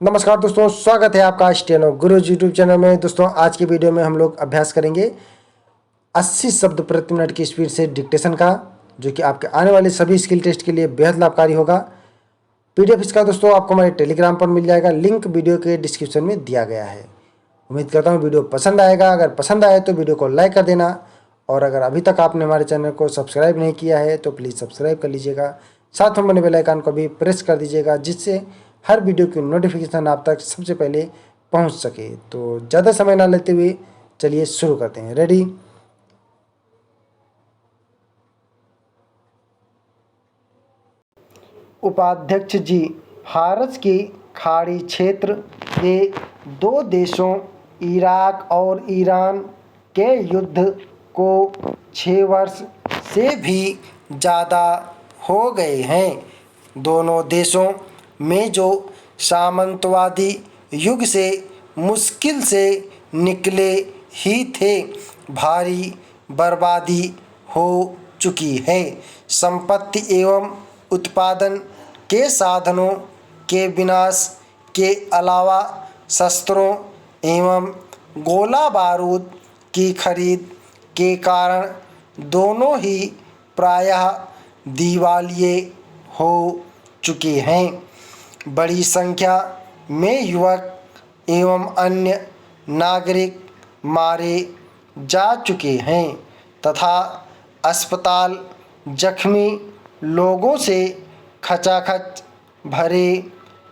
नमस्कार दोस्तों, स्वागत है आपका स्टेनो गुरुजी यूट्यूब चैनल में। दोस्तों आज की वीडियो में हम लोग अभ्यास करेंगे 80 शब्द प्रति मिनट की स्पीड से डिक्टेशन का, जो कि आपके आने वाले सभी स्किल टेस्ट के लिए बेहद लाभकारी होगा। पीडीएफ इसका दोस्तों आपको हमारे टेलीग्राम पर मिल जाएगा, लिंक वीडियो के डिस्क्रिप्शन में दिया गया है। उम्मीद करता हूँ वीडियो पसंद आएगा। अगर पसंद आए तो वीडियो को लाइक कर देना, और अगर अभी तक आपने हमारे चैनल को सब्सक्राइब नहीं किया है तो प्लीज़ सब्सक्राइब कर लीजिएगा। साथ में बने बेल आइकन को भी प्रेस कर दीजिएगा, जिससे हर वीडियो की नोटिफिकेशन आप तक सबसे पहले पहुंच सके। तो ज़्यादा समय ना लेते हुए चलिए शुरू करते हैं। रेडी? उपाध्यक्ष जी, फारस की खाड़ी क्षेत्र के दो देशों इराक और ईरान के युद्ध को 6 वर्ष से भी ज़्यादा हो गए हैं। दोनों देशों में जो सामंतवादी युग से मुश्किल से निकले ही थे, भारी बर्बादी हो चुकी है। संपत्ति एवं उत्पादन के साधनों के विनाश के अलावा शस्त्रों एवं गोला बारूद की खरीद के कारण दोनों ही प्रायः दिवालिये हो चुके हैं। बड़ी संख्या में युवक एवं अन्य नागरिक मारे जा चुके हैं तथा अस्पताल जख्मी लोगों से खचाखच भरे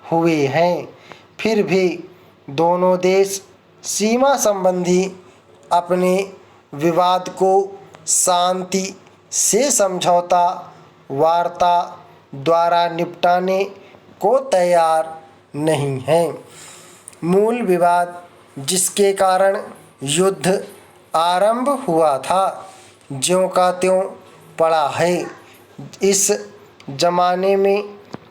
हुए हैं। फिर भी दोनों देश सीमा संबंधी अपने विवाद को शांति से समझौता वार्ता द्वारा निपटाने को तैयार नहीं हैं। मूल विवाद जिसके कारण युद्ध आरंभ हुआ था, ज्यों का त्यों पड़ा है। इस जमाने में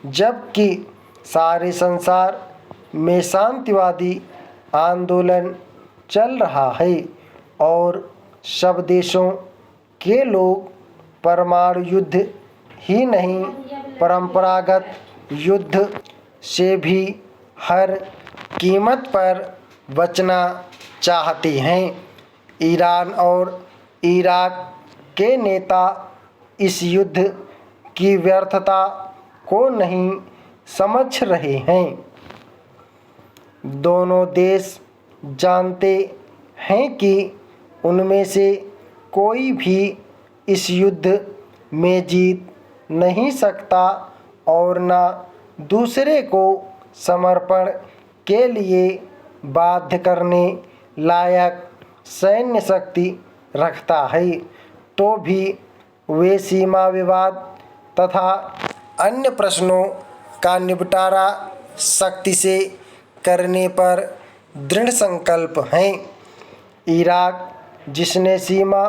जबकि सारे संसार में शांतिवादी आंदोलन चल रहा है और सब देशों के लोग परमाणु युद्ध ही नहीं, परंपरागत युद्ध से भी हर कीमत पर बचना चाहते हैं। ईरान और इराक के नेता इस युद्ध की व्यर्थता को नहीं समझ रहे हैं। दोनों देश जानते हैं कि उनमें से कोई भी इस युद्ध में जीत नहीं सकता और न दूसरे को समर्पण के लिए बाध्य करने लायक सैन्य शक्ति रखता है। तो भी वे सीमा विवाद तथा अन्य प्रश्नों का निपटारा शक्ति से करने पर दृढ़ संकल्प हैं। इराक, जिसने सीमा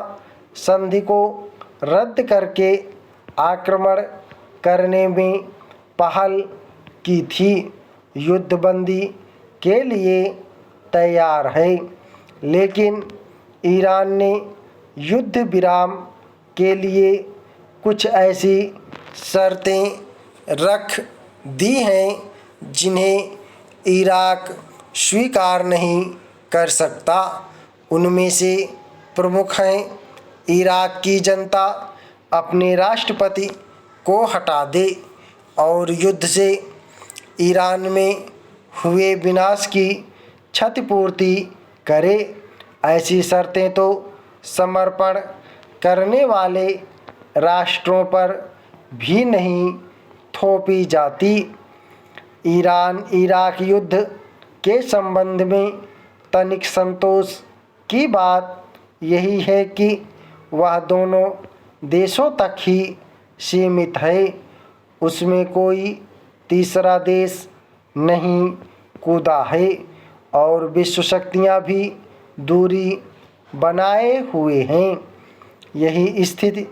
संधि को रद्द करके आक्रमण करने में पहल की थी, युद्धबंदी के लिए तैयार है, लेकिन ईरान ने युद्ध विराम के लिए कुछ ऐसी शर्तें रख दी हैं जिन्हें इराक स्वीकार नहीं कर सकता। उनमें से प्रमुख हैं, इराक की जनता अपने राष्ट्रपति को हटा दे और युद्ध से ईरान में हुए विनाश की क्षतिपूर्ति करे। ऐसी शर्तें तो समर्पण करने वाले राष्ट्रों पर भी नहीं थोपी जाती। ईरान इराक युद्ध के संबंध में तनिक संतोष की बात यही है कि वह दोनों देशों तक ही सीमित है, उसमें कोई तीसरा देश नहीं कूदा है और विश्व शक्तियाँ भी दूरी बनाए हुए हैं। यही स्थिति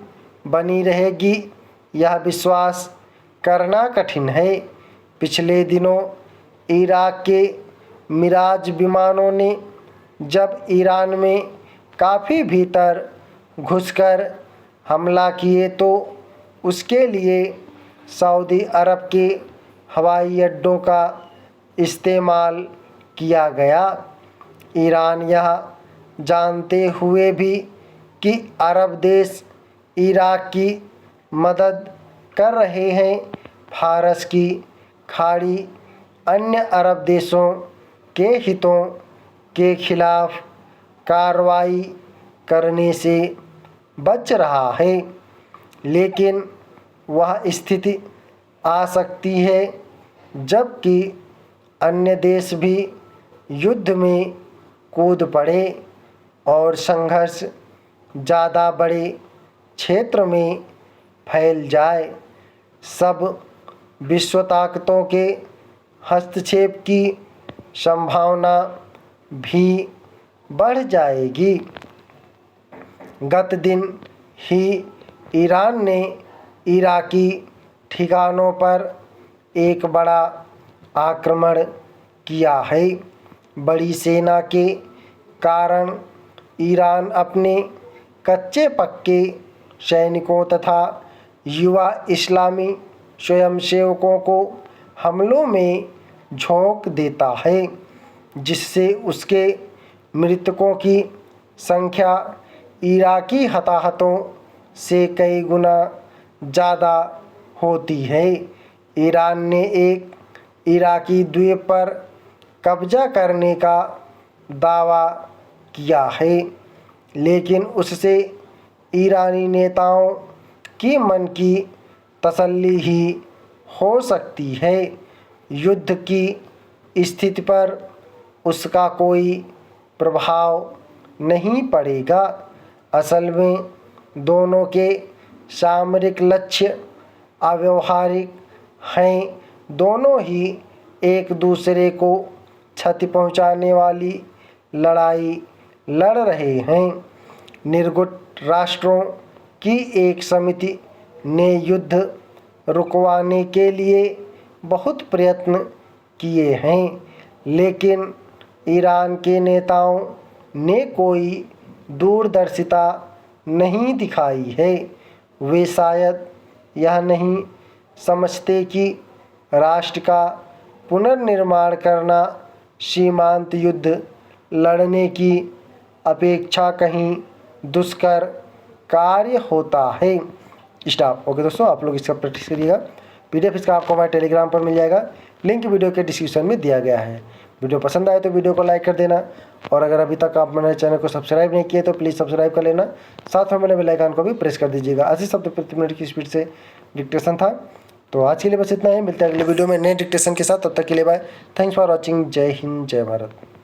बनी रहेगी, यह विश्वास करना कठिन है। पिछले दिनों इराक के मिराज विमानों ने जब ईरान में काफ़ी भीतर घुसकर हमला किए तो उसके लिए सऊदी अरब के हवाई अड्डों का इस्तेमाल किया गया। ईरान यह जानते हुए भी कि अरब देश इराक की मदद कर रहे हैं, फारस की खाड़ी अन्य अरब देशों के हितों के खिलाफ कार्रवाई करने से बच रहा है। लेकिन वह स्थिति आ सकती है जबकि अन्य देश भी युद्ध में कूद पड़े और संघर्ष ज़्यादा बड़े क्षेत्र में फैल जाए। सब विश्व ताकतों के हस्तक्षेप की संभावना भी बढ़ जाएगी। गत दिन ही ईरान ने इराकी ठिकानों पर एक बड़ा आक्रमण किया है। बड़ी सेना के कारण ईरान अपने कच्चे पक्के सैनिकों तथा युवा इस्लामी स्वयंसेवकों को हमलों में झोंक देता है, जिससे उसके मृतकों की संख्या इराकी हताहतों से कई गुना ज़्यादा होती है। ईरान ने एक इराकी द्वीप पर कब्जा करने का दावा किया है, लेकिन उससे ईरानी नेताओं की मन की तसल्ली ही हो सकती है। युद्ध की स्थिति पर उसका कोई प्रभाव नहीं पड़ेगा। असल में दोनों के सामरिक लक्ष्य अव्यावहारिक हैं। दोनों ही एक दूसरे को क्षति पहुंचाने वाली लड़ाई लड़ रहे हैं। निर्गुट राष्ट्रों की एक समिति ने युद्ध रुकवाने के लिए बहुत प्रयत्न किए हैं, लेकिन ईरान के नेताओं ने कोई दूरदर्शिता नहीं दिखाई है। वे शायद यह नहीं समझते कि राष्ट्र का पुनर्निर्माण करना सीमांत युद्ध लड़ने की अपेक्षा कहीं दुष्कर कार्य होता है। स्टॉप। ओके दोस्तों, आप लोग इसका प्रैक्टिस करिएगा। PDF इसका आपको हमारे टेलीग्राम पर मिल जाएगा। लिंक वीडियो के डिस्क्रिप्शन में दिया गया है। वीडियो पसंद आए तो वीडियो को लाइक कर देना, और अगर अभी तक आप मेरे चैनल को सब्सक्राइब नहीं किए तो प्लीज़ सब्सक्राइब कर लेना। साथ में मेरे बेल आइकन को भी प्रेस कर दीजिएगा। 80 शब्द प्रति मिनट की स्पीड से डिक्टेशन था। तो आज के लिए बस इतना ही। मिलते हैं अगले वीडियो में नए डिक्टेशन के साथ। तब तक के लिए बाय। Thanks for watching. जय हिंद, जय भारत।